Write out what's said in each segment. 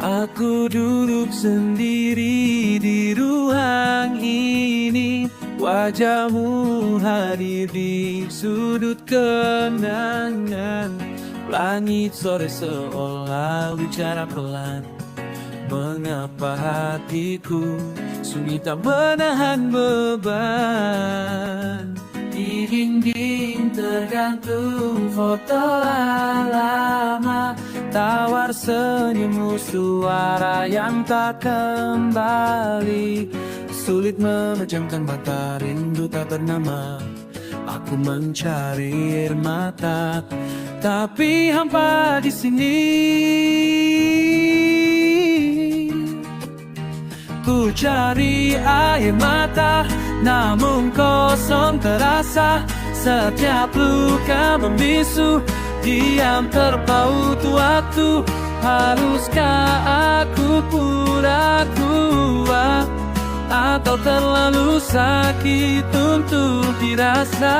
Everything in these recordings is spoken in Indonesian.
Aku duduk sendiri di ruang ini, wajahmu hadir di sudut kenangan. Langit sore seolah bicara pelan. Mengapa hatiku sunyi tak menahan beban? Di dinding tergantung foto lama, tawar senyummu, suara yang tak kembali. Sulit memejamkan mata, rindu tak bernama. Aku mencari air mata, tapi hampa di sini. Ku cari air mata, namun kosong terasa. Setiap luka membisu, diam terpaut waktu. Haruskah aku pura kuat, atau terlalu sakit untuk dirasa?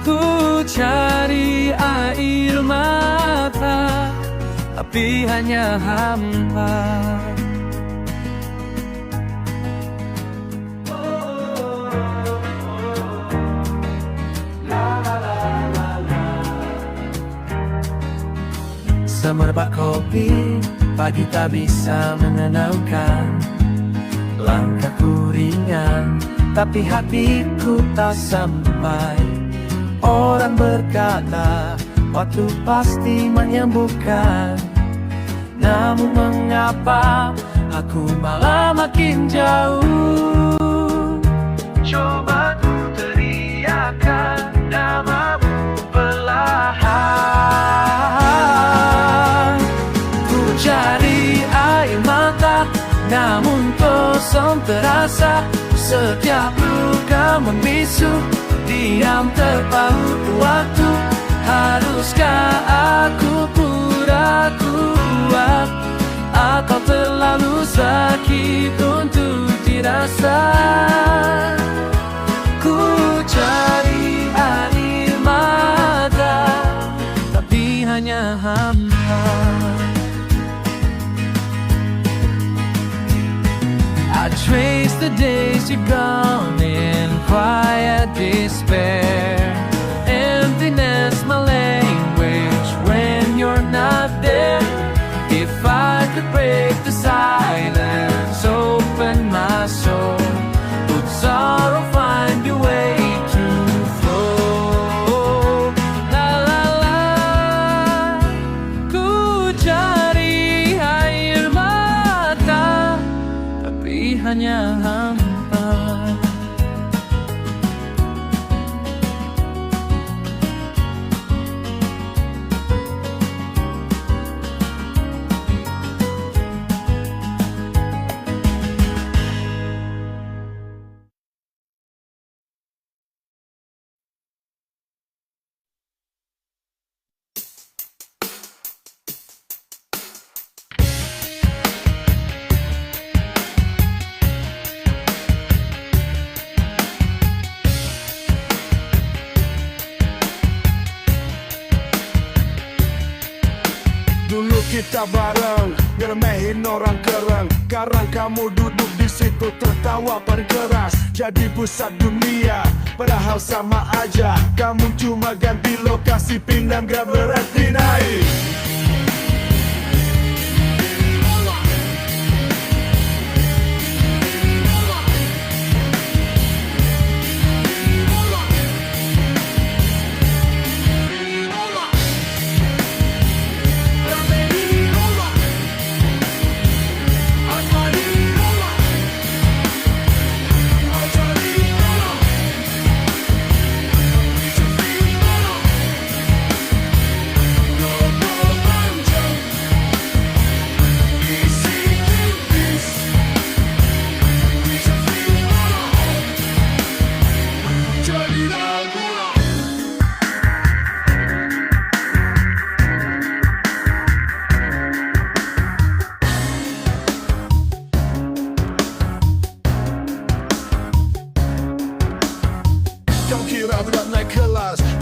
Ku cari air mata, tapi hanya hampa. Semerbak kopi, pagi tak bisa menenangkan. Langkahku ringan, tapi hatiku tak sampai. Orang berkata, waktu pasti menyembuhkan. Namun mengapa aku malah makin jauh? Coba ku teriakan namamu perlahan. Ku cari air mata, namun kosong terasa. Setiap luka membisu, diam terpaut waktu. Haruskah aku pura kuat, atau terlalu sakit untuk dirasa? Ku cari air mata, tapi hanya hampa. I trace the days you're gone in quiet despair. Emptiness, my language when you're not there. If I could break the silence, open my soul, would sorrow find your way to flow? La la la. Ku cari air mata, tapi hanya hampa. Dulu kita bareng, ngeremehin orang keren. Sekarang kamu duduk di situ tertawa paling keras. Jadi pusat dunia, padahal sama aja. Kamu cuma ganti lokasi, pindah gak berarti naik.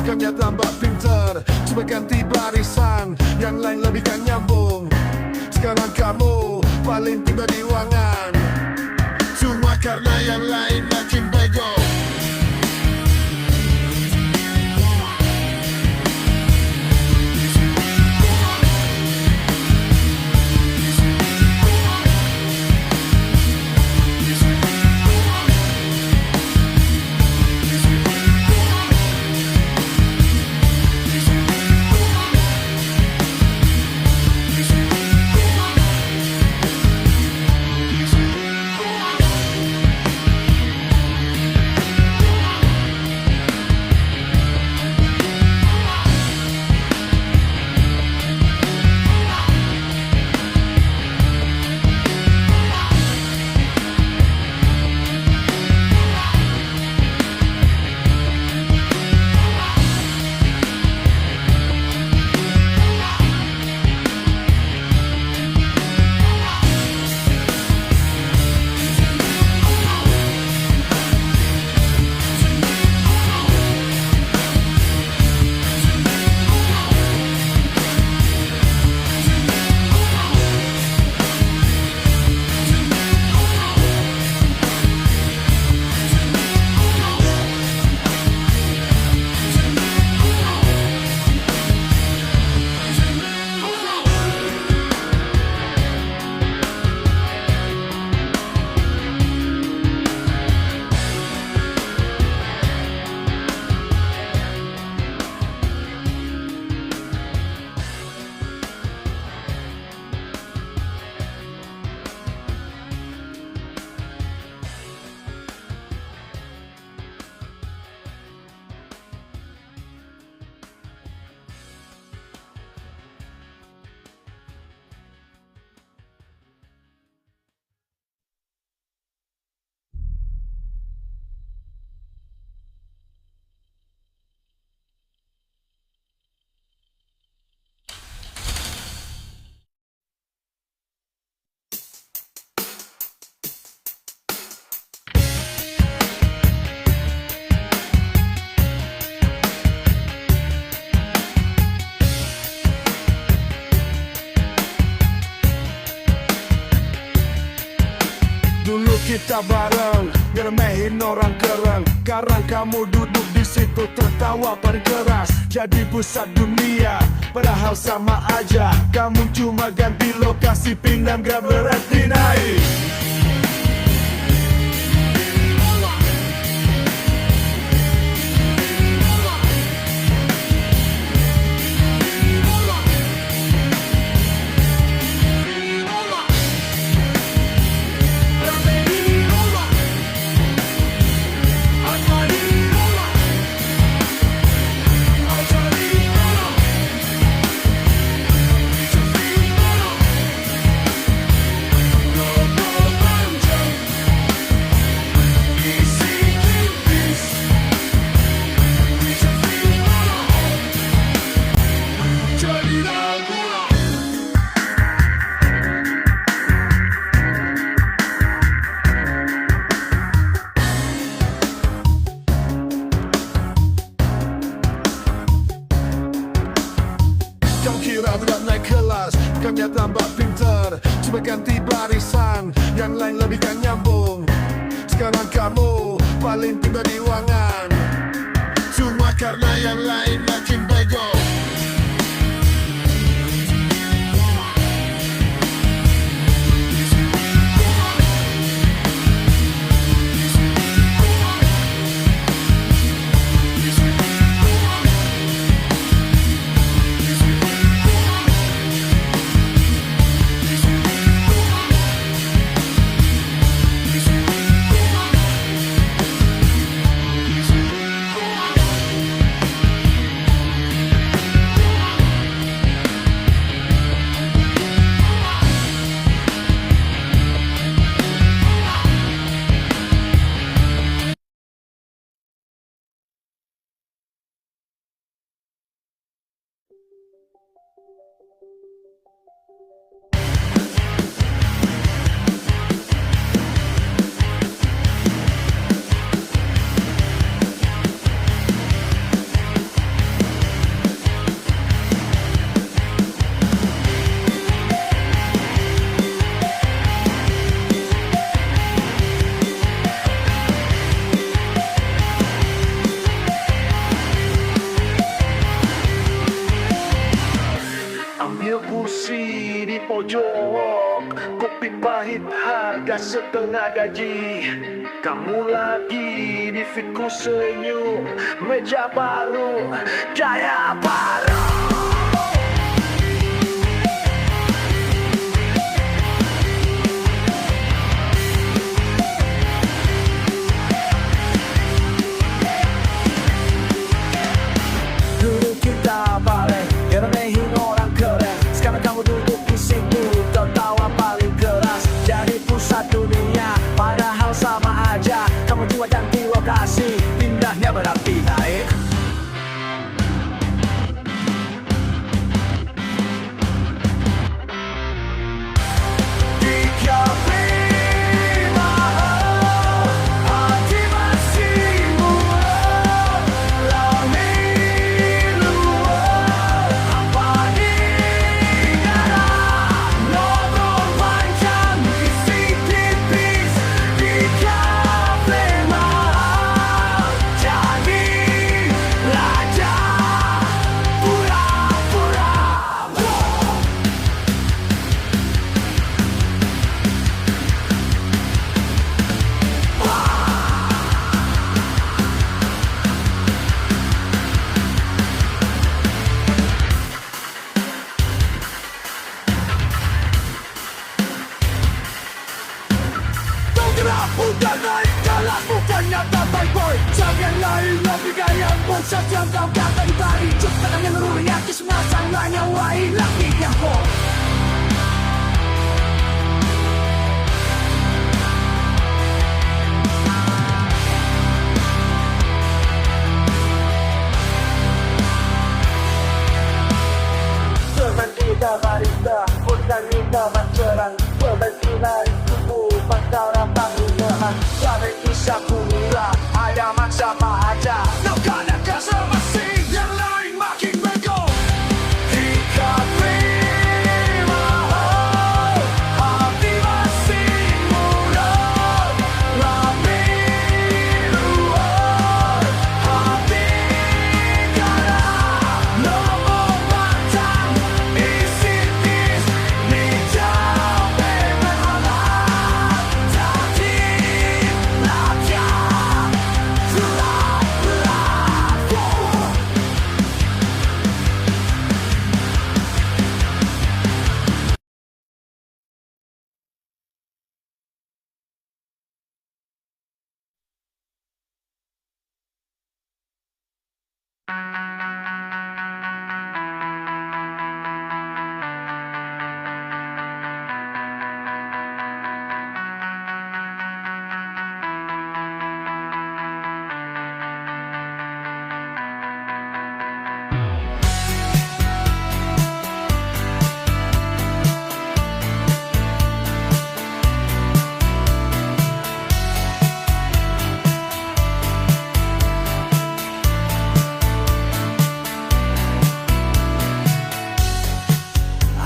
Bukannya tambah pinter, cuma ganti barisan. Yang lain lebih kan nyambung. Sekarang kamu paling tiba di ruangan. Cuma karena yang lain makin bego. Dulu kita bareng, ngeremehin orang keren. Sekarang kamu duduk di situ tertawa paling keras. Jadi pusat dunia, padahal sama aja. Kamu cuma ganti lokasi, pinggang gak berarti naik. Kau kira tidak naik kelas, kami tambah pinter. Cuma ganti barisan, yang lain lebih kan nyambung. Sekarang kamu paling tiba di ruangan. Cuma karena yang lain makin bego. Kopi pahit harga setengah gaji. Kamu lagi di fitku senyum. Meja baru, gaya baru. Dulu kita balik, ngeremehin orang keren. Sekarang kamu duduk di situ, tertawa paling keras. Jadi pusat dunia, padahal sama aja. Kamu cuma ganti lokasi, pindahnya berarti naik. Di kafe mahal, hati masih murah. Rame luar, apa negara? Nonton panjang, isi tipis. Di kafe mahal, jadi raja pura-pura. Bergerak bukan naik kelas, bukannya tabai boy. Jangan lain lebih gaya bangsa yang kau kata di bari. Cipta yang ngeluh yakin semua sangganya wai laki yang boy. Berhenti barista, bukan minta maceran. Berhenti naik tubuh, pangkal rapang rumahan. Cari kisah kumula, ada sama aja. No kada kasar masih, yang lain makin bego. Di kafe mahal, hati masih murah. Rame luar, hati gara. Nomor batang, isi tis, meja beberapa. Jadi rakyat,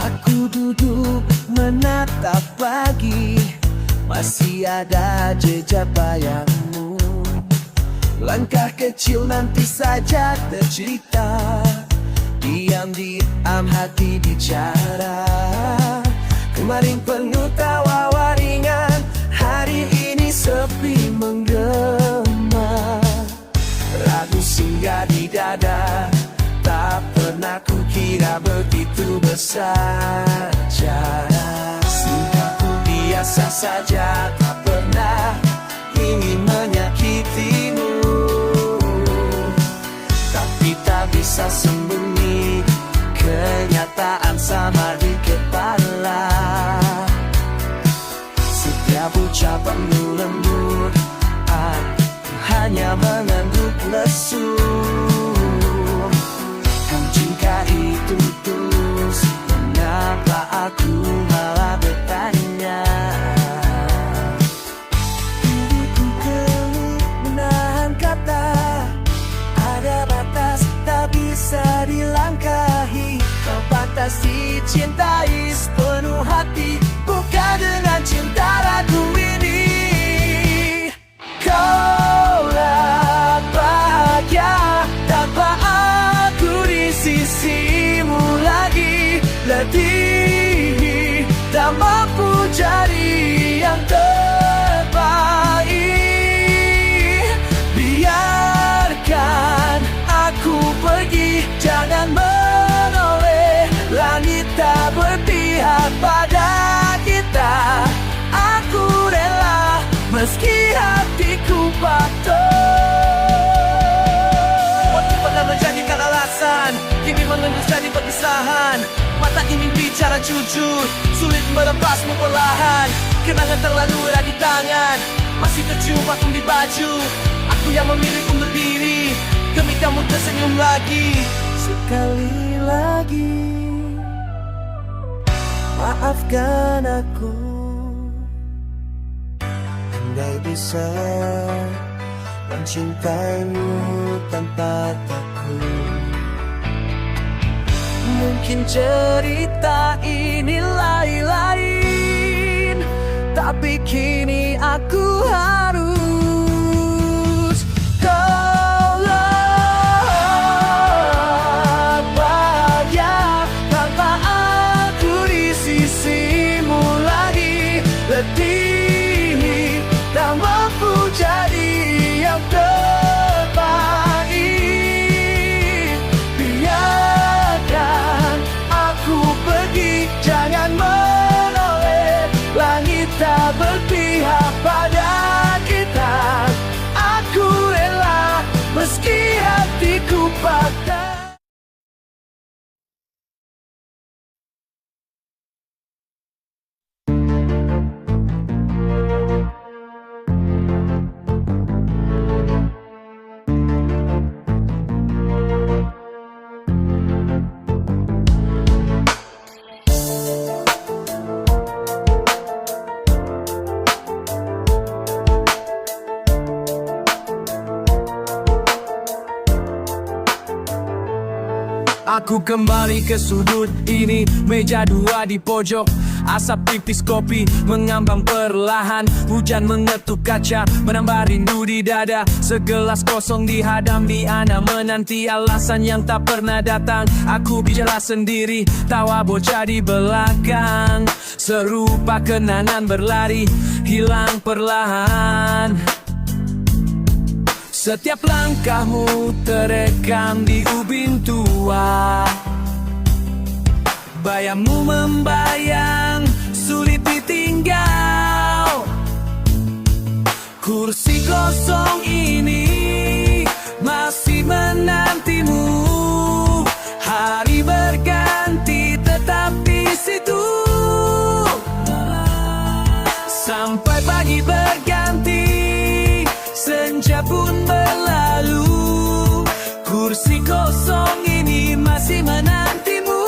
Aku duduk menatap pagi, masih ada jejak bayangmu. Langkah kecil nanti saja tercerita, diam-diam hati bicara. Kemarin penuh tawa waringan, hari ini sepi menggema. Ragu singgah di dada, tak pernah kukira begitu besar jarak. Sikapku biasa saja, tak pernah ingin menyakitimu. Tapi tak bisa sembunyi, kenyataan sama di kepala. Setiap ucapanmu lembut, aku hanya mengangguk lesu. Kan jika itu tulus, kenapa aku malah bertanya? Tubuhku keluh menahan kata, ada batas tak bisa dilangkahi. Kau pantas dicintai sepenuh hati, bukan dengan cinta ragu ini. Kaulah bahagia tanpa aku di sisimu lagi. Letih tak mampu jadi Waktu pernah menjadikan alasan, kini mengendus jadi perpisahan. Mata ini bicara jujur, sulit melepasmu perlahan. Kenangan terlalu erat di tangan, masih tercium vakum di baju. Aku yang memilih untuk berdiri demi kamu tersenyum lagi. Sekali lagi, maafkan aku. Andai bisa mencintaimu tanpa takut, Mungkin cerita ini lain-lain, tapi kini aku harus tolak bahagia tanpa aku di sisimu lagi. Letih tak mampu jadi yang terbaik. Biarkan aku pergi, jangan menoleh. Langit tak berpihak pada kita. Aku rela meski hatiku patah. Aku kembali ke sudut ini, meja dua di pojok. Asap tipis kopi mengambang perlahan. Hujan mengetuk kaca, menambah rindu di dada. Segelas kosong dihadam di ana, menanti alasan yang tak pernah datang. Aku bicara sendiri, tawa bocah di belakang. Serupa kenangan berlari, hilang perlahan. Setiap langkahmu terekam di ubin tua. Bayangmu membayang, sulit ditinggal. Kursi kosong ini masih menantimu. Hari berganti tetap di situ. Sampai pagi berganti, senja pun berlalu. Kursi kosong ini masih menantimu.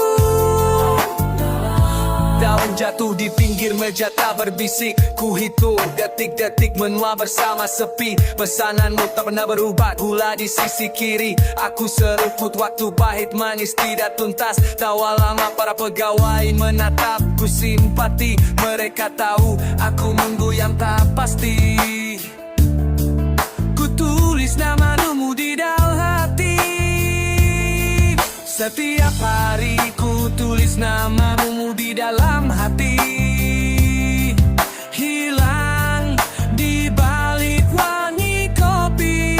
Daun jatuh di pinggir meja tak berbisik. Ku hitung detik-detik menua bersama sepi. Pesananmu tak pernah berubah, gula di sisi kiri. Aku seruput waktu pahit manis tidak tuntas. Tawa lama para pegawai menatapku simpati. Mereka tahu aku nunggu yang tak pasti. Tulis namamu di dalam hati. Setiap hari ku tulis namamu di dalam hati. Hilang di balik wangi kopi.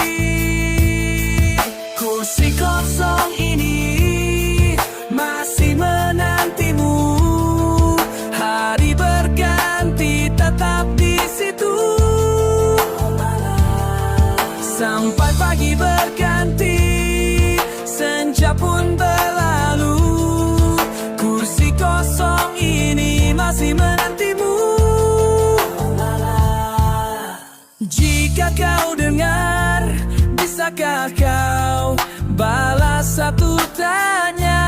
Kursi kosong ini masih menantimu. Hari berganti tetap di situ. Sampai pagi berganti, senja pun berlalu. Kursi kosong ini masih menantimu. Jika kau dengar, bisakah kau balas satu tanya?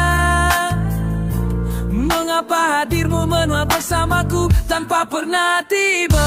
Mengapa hadirmu menua bersamaku tanpa pernah tiba?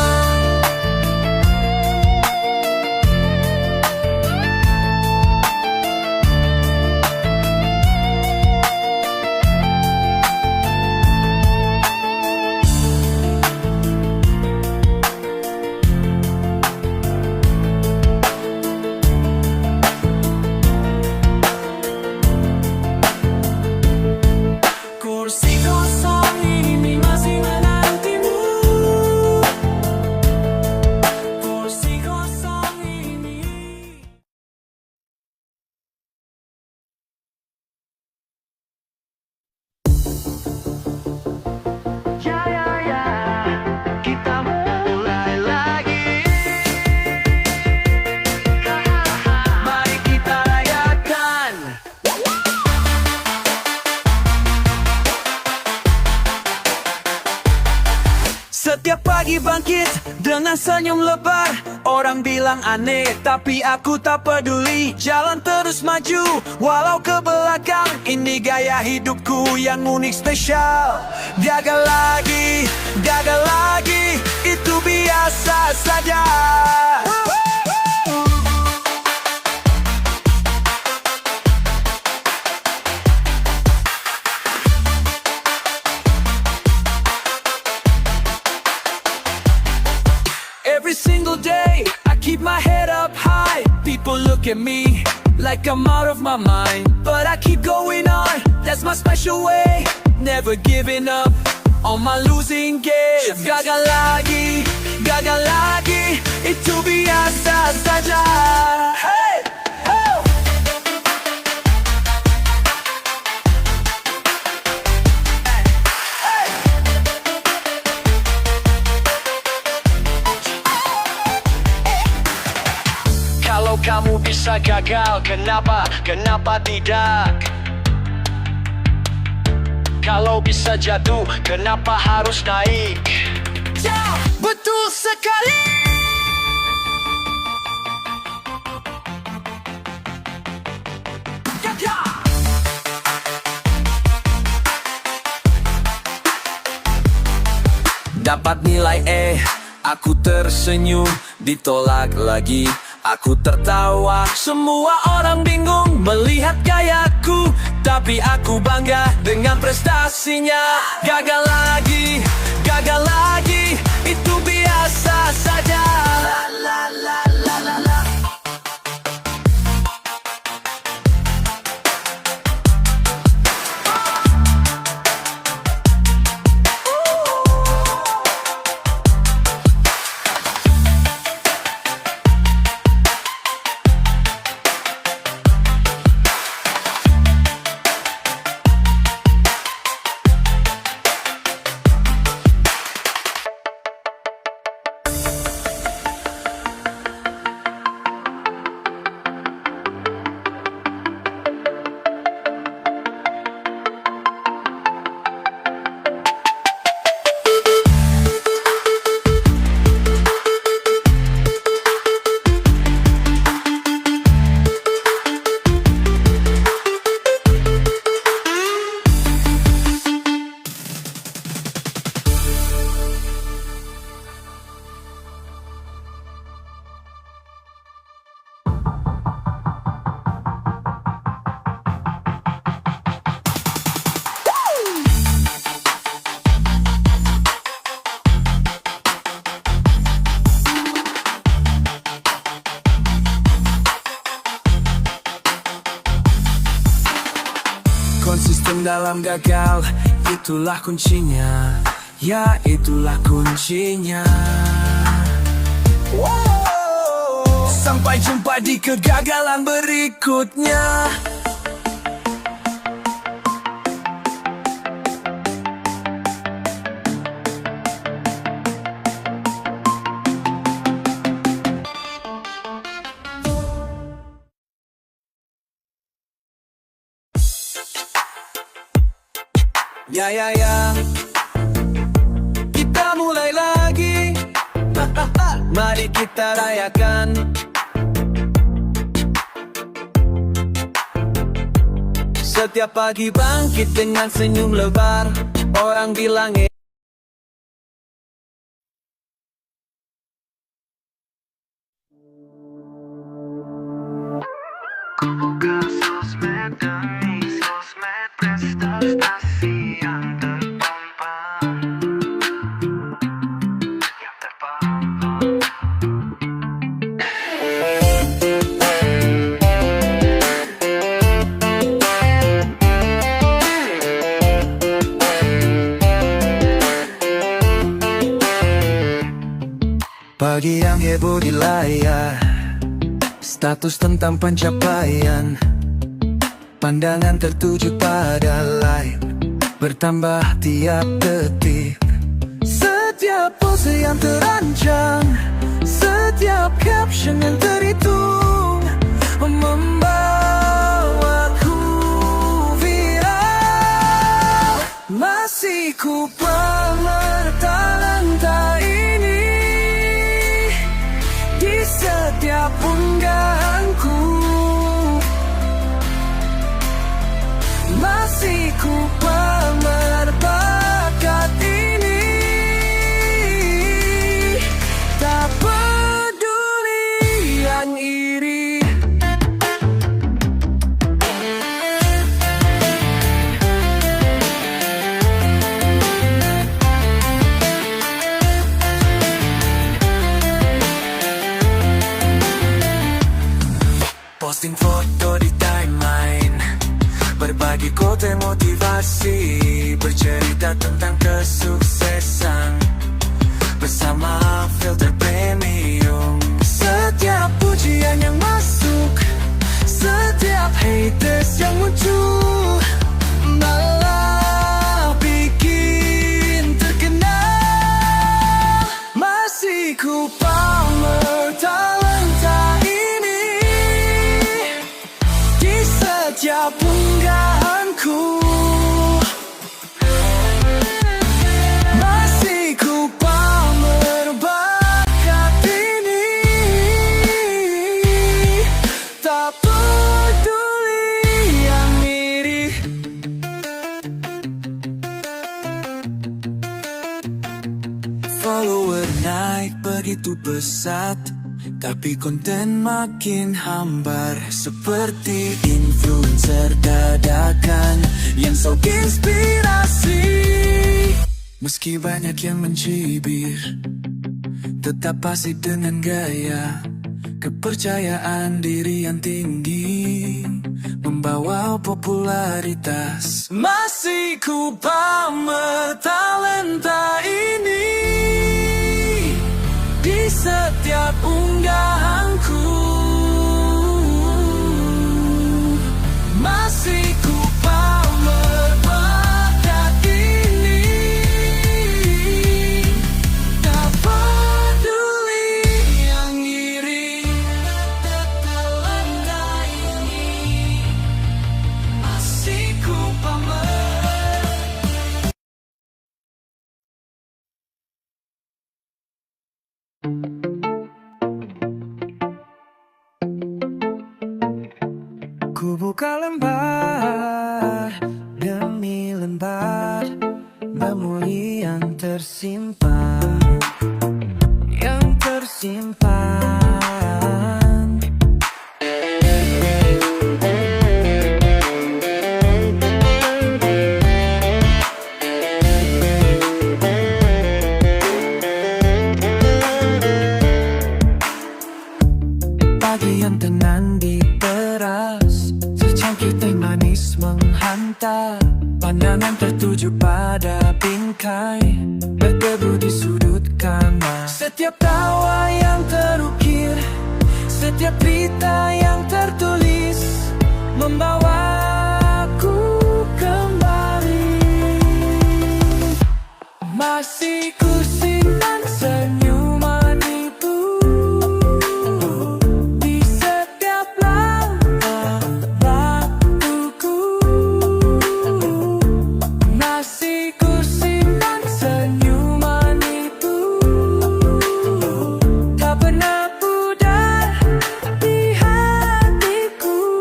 dengan senyum lebar. Orang bilang aneh, tapi aku tak peduli. Jalan terus maju, walau ke belakang. Ini gaya hidupku yang unik spesial. Gagal lagi, itu biasa saja. Every single day, I keep my head up high. People look at me like I'm out of my mind, but I keep going on, that's my special way. Never giving up on my losing games. Gagal lagi, itu biasa saja. Hey! Oh! Kalau kamu bisa gagal, kenapa tidak? Kalau bisa jatuh, kenapa harus naik? Betul sekali. Dapat nilai E, aku tersenyum. Ditolak lagi, aku tertawa. Semua orang bingung melihat gayaku, tapi aku bangga dengan prestasinya. Gagal lagi, itu biasa saja. Konsisten dalam gagal, itulah kuncinya. Ya, itulah kuncinya. Sampai jumpa di kegagalan berikutnya. Ya, kita mulai lagi. Mari kita rayakan. Setiap pagi bangkit dengan senyum lebar. Orang bilang Buka sosmed demi sosmed, prestasi yang terpampang, Pagi yang heboh di layar, status tentang pencapaian, pandangan tertuju pada live, bertambah tiap detik. Setiap pose yang terancang, setiap caption yang terhitung, membawaku viral. Masih ku pemertalenta ini, Posting foto di timeline, berbagi quote motivasi, bercerita tentang kesuksesan bersama filter premium. Setiap pujian yang masuk, setiap haters yang muncul, malah bikin terkenal. Masih ku pamer talenta ini di setiap unggahanku. Masih ku pamer bakat ini, tak peduli yang iri. Follower naik begitu pesat, tapi konten makin hambar. Seperti influencer dadakan yang sok inspirasi. Meski banyak yang mencibir, tetap asik dengan gaya, kepercayaan diri yang tinggi, membawa popularitas. Masih ku pamer talenta ini di setiap unggahanku. Masih ku pamer bakat ini, tak peduli yang iri. Talenta ini masih ku pamer. Ku buka lembar demi lembar memori yang tersimpan, yang tersimpan. Pagi yang tenang di teras, secangkir teh manis menghantar. Pandangan tertuju pada bingkai berdebu di sudut kamar. Setiap tawa yang terukir, setiap berita yang tertulis, membawaku kembali. Masih ku simpan senyuman itu di setiap langkah waktuku. Masih ku simpan senyuman itu, tak pernah pudar di hatiku.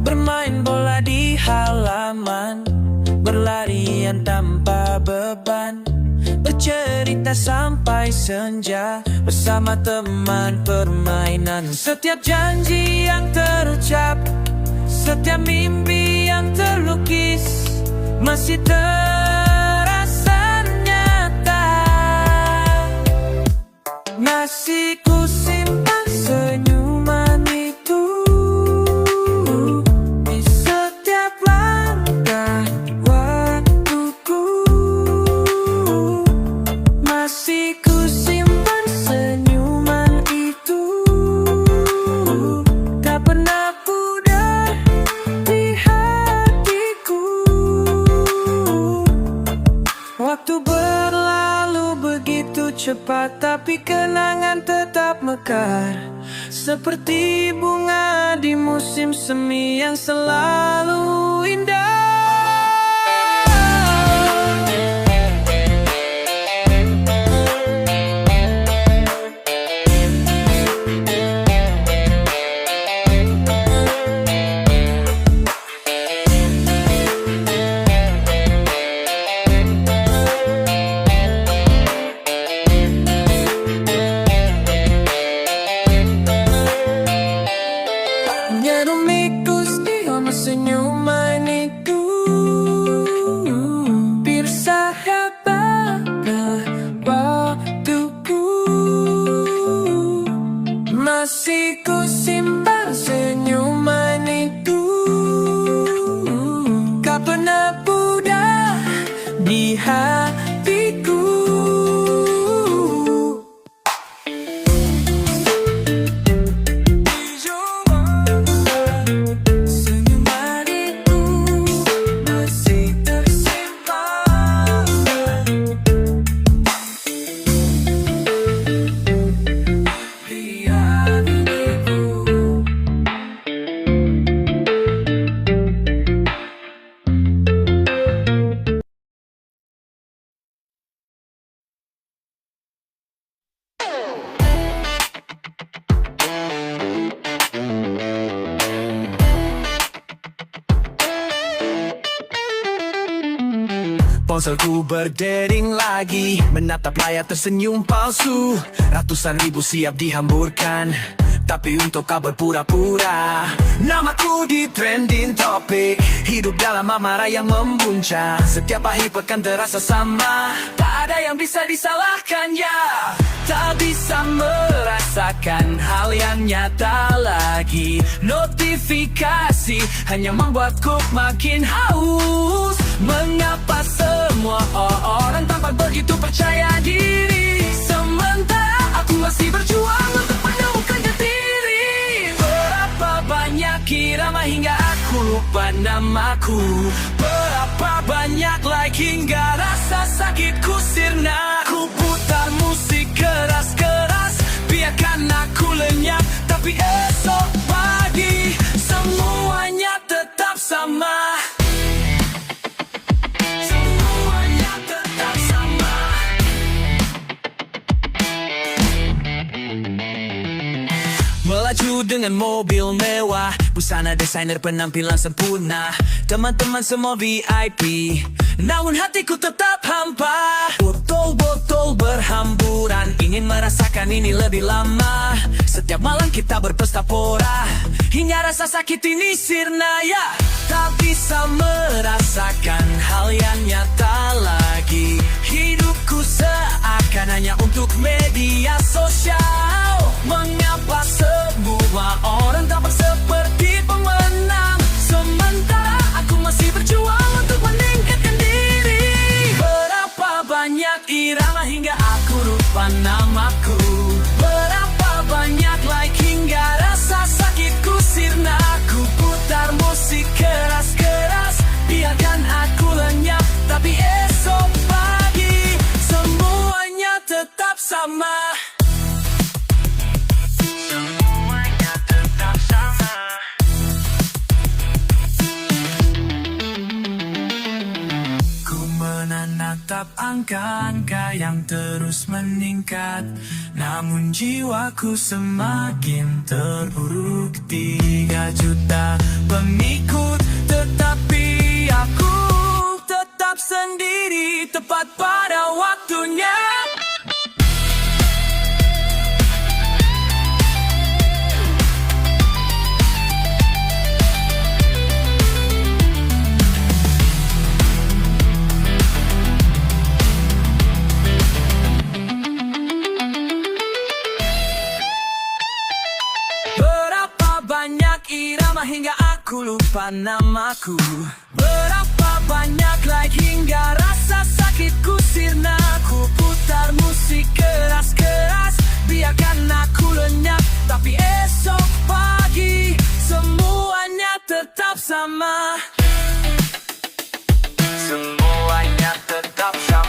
Bermain bola di halaman, berlarian tanpa beban, bercerita sampai senja bersama teman permainan. Setiap janji yang terucap, setiap mimpi yang terlukis, masih terasa nyata. Masih ku simpan senyuman itu di setiap langkah waktuku. Masih ku simpan senyuman itu, tak pernah pudar di hatiku. Waktu berlalu begitu cepat, tapi kenangan tetap mekar. Seperti bunga di musim semi yang selalu indah. senyuman itu bersahabatlah waktuku. Masih ku simpan senyuman itu, kau pernah pudar di hatiku. Senyuman itu masih tersimpan di hatiku. Ponselku berdering lagi, menatap layar tersenyum palsu. Ratusan ribu siap dihamburkan, tapi untuk kau berpura-pura. Namaku di trending topik, hidup dalam amarah yang membuncah. Setiap akhir pekan terasa sama, tak ada yang bisa disalahkan ya. Tak bisa merasakan hal yang nyata lagi. Notifikasi hanya membuatku makin haus. Mengapa semua orang tampak begitu percaya diri, sementara aku masih berjuang untuk menemukan jati diri. Berapa banyak irama hingga aku lupa namaku. Berapa banyak like hingga rasa sakitku sirna. Ku putar musik keras-keras, biarkan aku lenyap, tapi esok pagi semuanya tetap sama. Semuanya tetap sama. Melaju dengan mobil mewah, busana desainer, penampilan sempurna. Teman-teman semua VIP, namun hatiku tetap hampa. Botol-botol berhamburan, ingin merasakan ini lebih lama. Setiap malam kita berpesta pora, hingga rasa sakit ini sirna ya. Tak bisa merasakan hal yang nyata lagi. Hidupku seakan hanya untuk media sosial. Mengapa semua orang tampak seperti pemenang, sementara aku masih berjuang untuk meningkatkan diri. Berapa banyak irama hingga aku lupa namaku. Berapa banyak like hingga rasa sakitku sirna. Ku putar musik keras-keras, biarkan aku lenyap, tapi esok pagi semuanya tetap sama. Semuanya tetap sama. Ku menatap angka-angka yang terus meningkat, namun jiwaku semakin teruruk. 3 juta pengikut, tetapi aku tetap sendiri, tepat pada waktunya. Irama hingga aku lupa namaku. Berapa banyak like hingga rasa sakitku sirna. Ku putar musik keras-keras, biarkan aku lenyap, tapi esok pagi semuanya tetap sama. Semuanya tetap sama.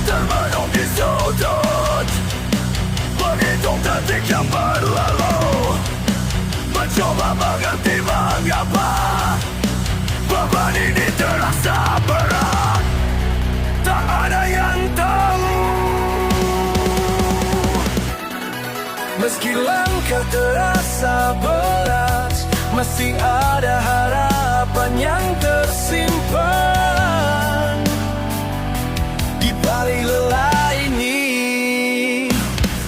Termenung di sudut, menghitung detik yang berlalu, mencoba mengerti mengapa beban ini terasa berat. terasa berat, masih ada harapan yang tersimpan di balik lelah ini.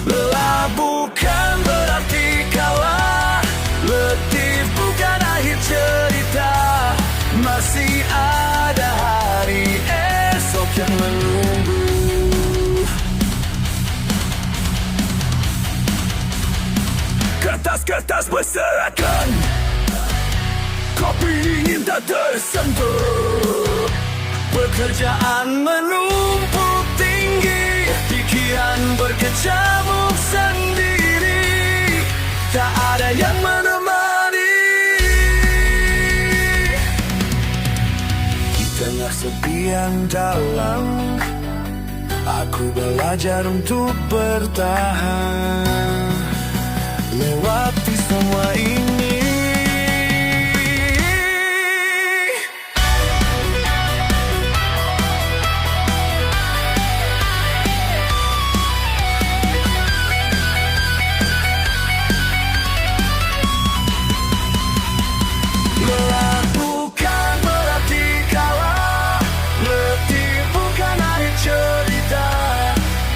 Lelah bukan berarti kalah, letih bukan akhir cerita, masih ada hari esok yang menunggu. Kertas-kertas berserakan, kopi dingin tak tersentuh. Pekerjaan menumpuk tinggi, pikiran berkecamuk sendiri, tak ada yang menemani. Di tengah sepi yang dalam, aku belajar untuk bertahan, lewati semua ini. Lelah bukan berarti kalah, letih bukan akhir cerita,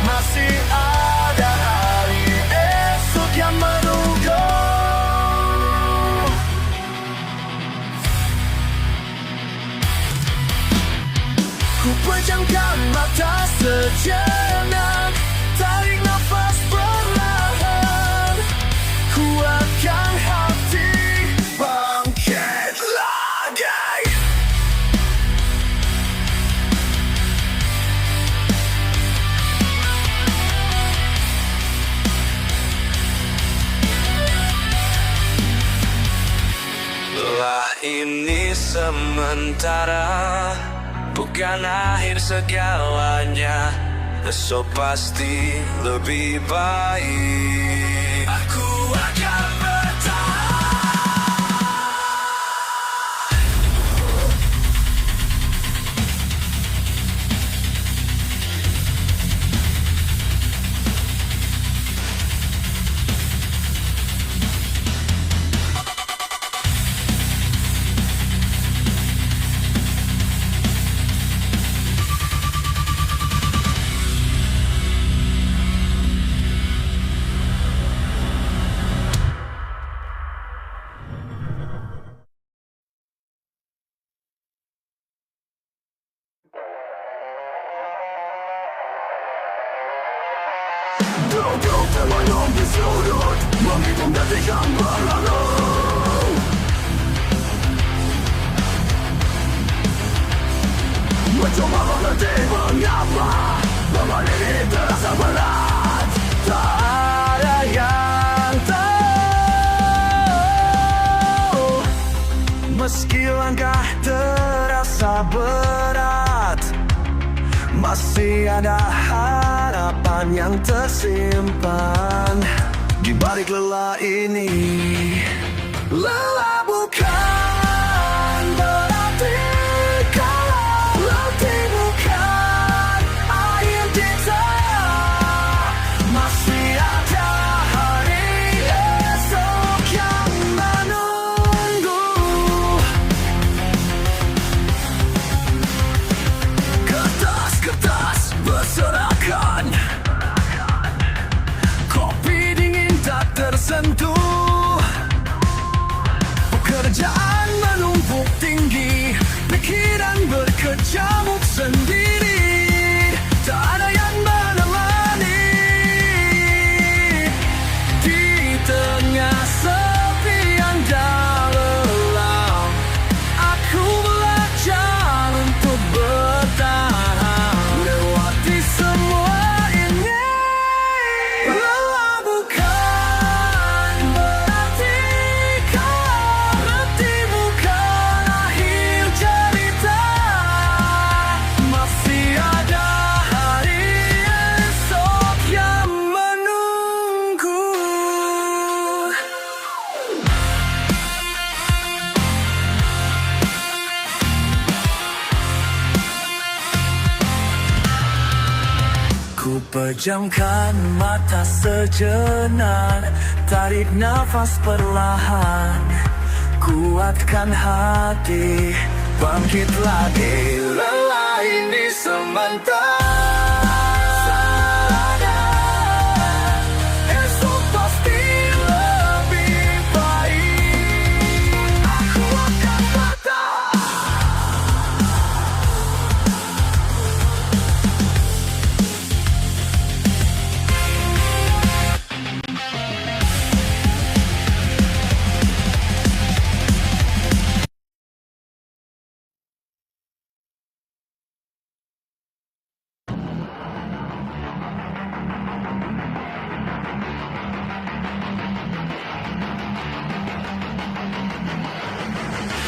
masih ada hari esok yang menunggu. Ku pejamkan mata sejenak, tarik nafas perlahan, kuatkan hati, bangkit lagi. Lelah ini sementara, bukan akhir segalanya, esok pasti lebih baik. Aku akan bertahan. Duduk termenung di sudut, menghitung detik yang berlalu. Mencoba mengerti mengapa beban ini terasa berat. Tak ada yang tahu, meski langkah terasa berat, masih ada harapan yang tersimpan di balik lelah ini. Lelah bukan berarti kalah, letih bukan akhir kita, masih ada hari esok yang menunggu. Kertas-kertas berserakan, kopi dingin tak tersentuh. Pekerjaan Pejamkan mata sejenak, tarik nafas perlahan, kuatkan hati, bangkit lagi, lelah ini sementara. Esok pasti lebih baik. Aku akan datang.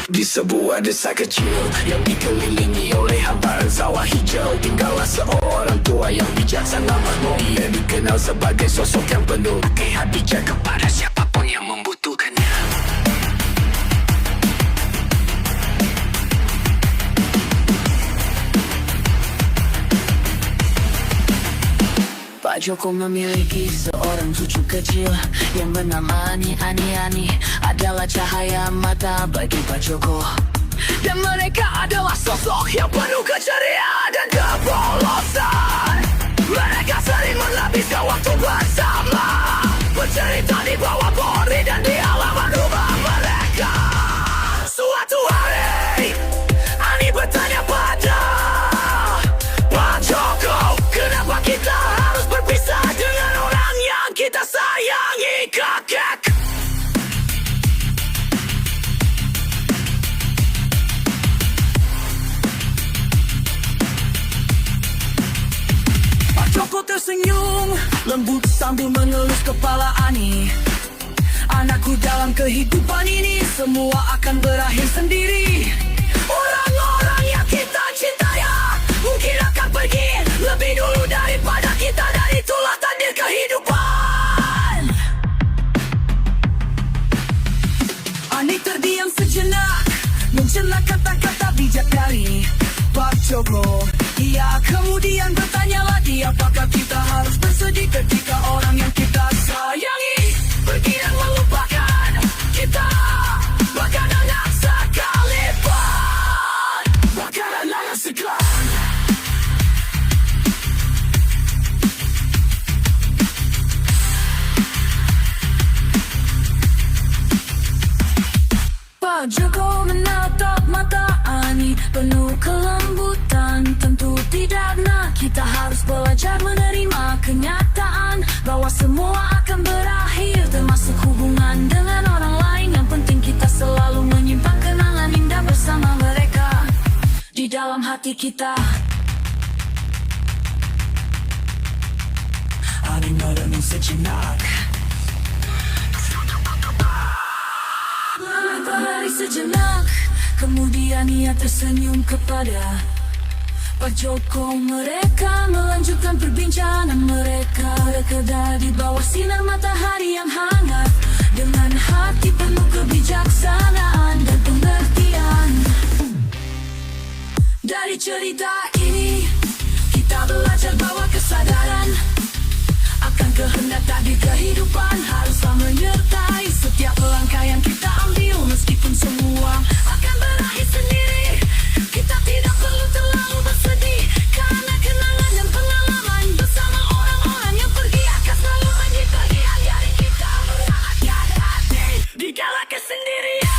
Di sebuah desa kecil yang dikelilingi oleh hamparan sawah hijau, tinggallah seorang tua yang bijaksana makmur. Dia dikenal sebagai sosok yang penuh hati bijak kepada siapapun yang membutuhkannya. Pak Joko memiliki seorang cucu kecil yang bernama Ani. Adalah cahaya mata bagi Pak Joko. Dan mereka adalah sosok yang penuh keceriaan dan kepolosan. Mereka sering menghabiskan waktu bersama, bercerita di bawah pohon dan di halaman rumah mereka. Suatu hari, Ani bertanya pada Pak Joko, kenapa kita harus berpisah dengan orang yang kita sayangi, kakek? Pak Joko tersenyum lembut sambil mengelus kepala Ani. Anakku, dalam kehidupan ini semua akan berakhir sendiri. Orang-orang yang kita cintai mungkin akan pergi lebih dulu daripada kita, dan itulah takdir kehidupan. Ani terdiam sejenak, mencerna kata-kata bijak dari Pak Joko. Ia kemudian bertanya lagi, apakah kita harus bersedih ketika orang yang kita sayangi pergi dan melupakan kita? Bahkan anak sekalipun, bahkan anak sekalipun. Pak Joko menatap mata Ani penuh kelembutan. Tentu tidak nak, kita harus belajar menerima kenyataan bahwa semua akan berakhir, termasuk hubungan dengan orang lain. Yang penting kita selalu menyimpan kenangan indah bersama mereka di dalam hati kita. Ani merenung sejenak. Berlari sejenak, kemudian ia tersenyum kepada Pak Joko. Mereka melanjutkan perbincangan mereka. Berkedar di bawah sinar matahari yang hangat, dengan hati penuh kebijaksanaan dan pengertian. Dari cerita ini kita belajar bahwa kesadaran akan kehendak takdir kehidupan haruslah menyertai setiap langkah yang kita ambil. Meskipun semua akan berakhir sendiri, kita tidak perlu terlalu bersedih, karena kenangan dan pengalaman bersama orang-orang yang pergi akan selalu menjadi bagian dari kita. Berhati-hati di kala kesendirian.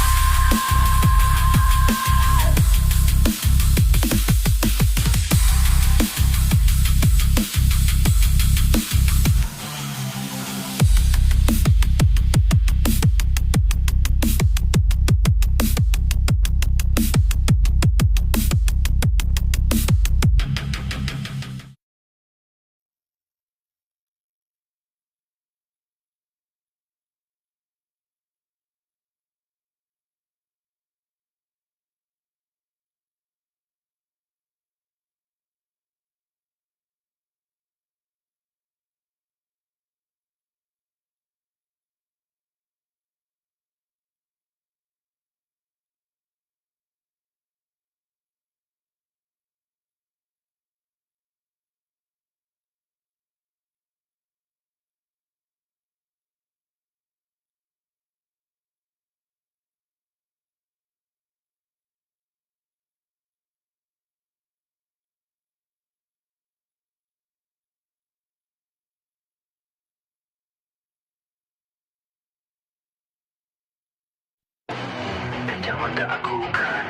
Jangan tak lakukan.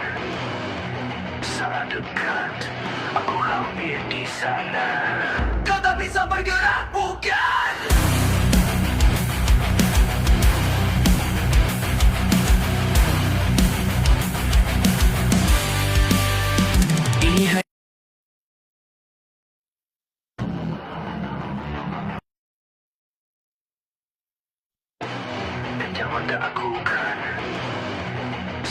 Saat dekat, aku hampir di sana. Kau tak bisa bergerak, bukan? Ini hanya jangan tak lakukan.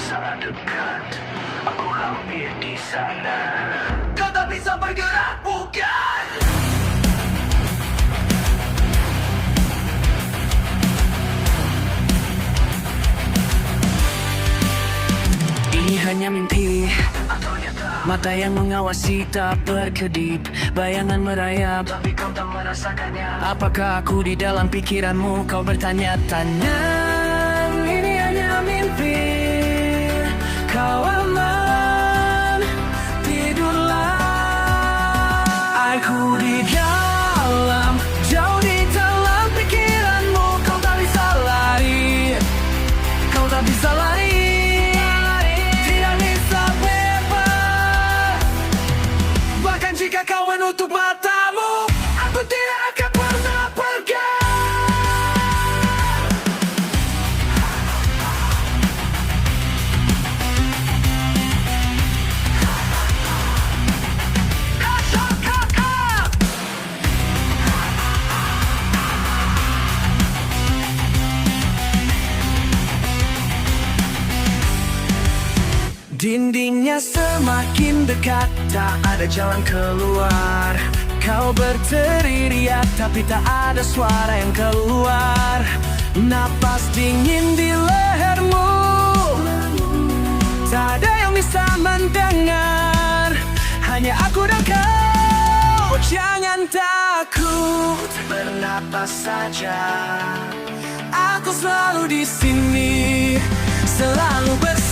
Saat dekat, aku hampir di sana. Kau tak bisa bergerak, bukan? Ini hanya mimpi, mata yang mengawasi tak berkedip, bayangan merayap, tapi kau tak merasakannya. Apakah aku di dalam pikiranmu? Kau bertanya-tanya. Ini hanya mimpi, kau aman, tidurlah. Aku di dalam, jauh di dalam pikiranmu. Kau tak bisa lari, kau tak bisa lari. Jika kau menutup matamu, aku tidak akan pernah pergi. Dindingnya semakin dekat, tak ada jalan keluar. Kau berteriak tapi tak ada suara yang keluar. Napas dingin di lehermu, tak ada yang bisa mendengar. Hanya aku dan kau. Jangan takut, bernapas saja. Aku selalu di sini, selalu bersama.